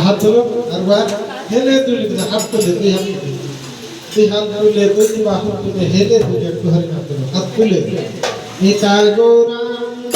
হাত ধরো আর হেলে তুলে হাত তুলে তুই হাত তুলে তুই বাহু তুলে হেলে তুলে একটু হরি হাত ধরো হাত তুলে নিতাই গৌরাঙ্গ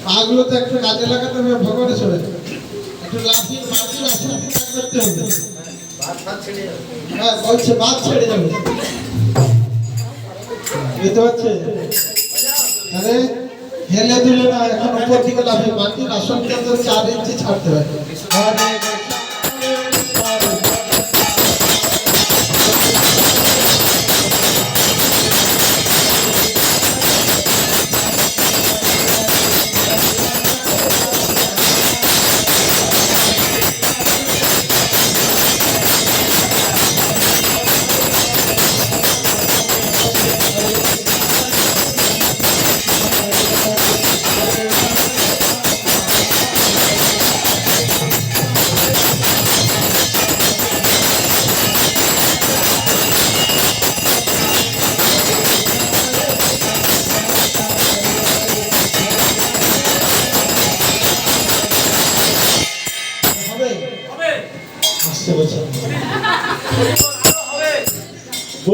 পাগুলো তো একটু কাজে লাগাতে হবে ভগবানের সবাই একটু লাফিয়ে মাটির আসন করতে হবে হ্যাঁ বলছে বাদ ছেড়ে যাবে বুঝতে পারছে আরে হেলে দুলে না এখন উপর দিকে লাফিয়ে মাটির আসনটা তো 4 ইঞ্চি ছাড়তে হয়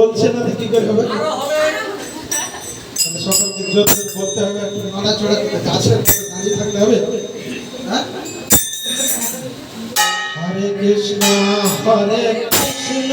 বলছে না কি করে হবে? সকলকে জোর বলতে হবে, নড়াচড়া করে গাছের দাঁড়িয়ে থাকলে হবে? হ্যাঁ, হরে কৃষ্ণ হরে কৃষ্ণ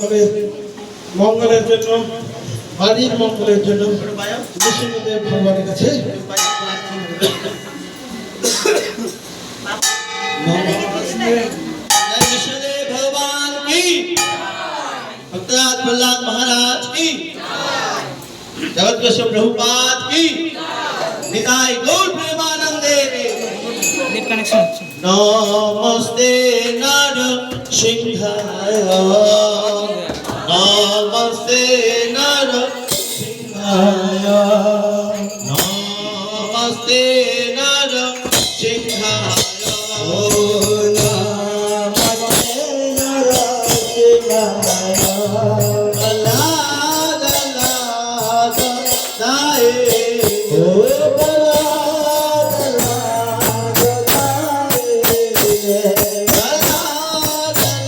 সকলের মঙ্গলের জন্য, বাড়ির মঙ্গলের জন্য বিষ্ণুদেব ভগবানের কাছে विश्वदेव भगवान की भक्तराज प्रहलाद महाराज महाराज की जगत गुरु प्रभुपाद की निताई गौर प्रेमानंदे नेट कनेक्शन नमस्ते नर सिंहाय नमस्ते नर सिंहाय नमस्ते नर सिंहाय नमस्ते नर सिंहाय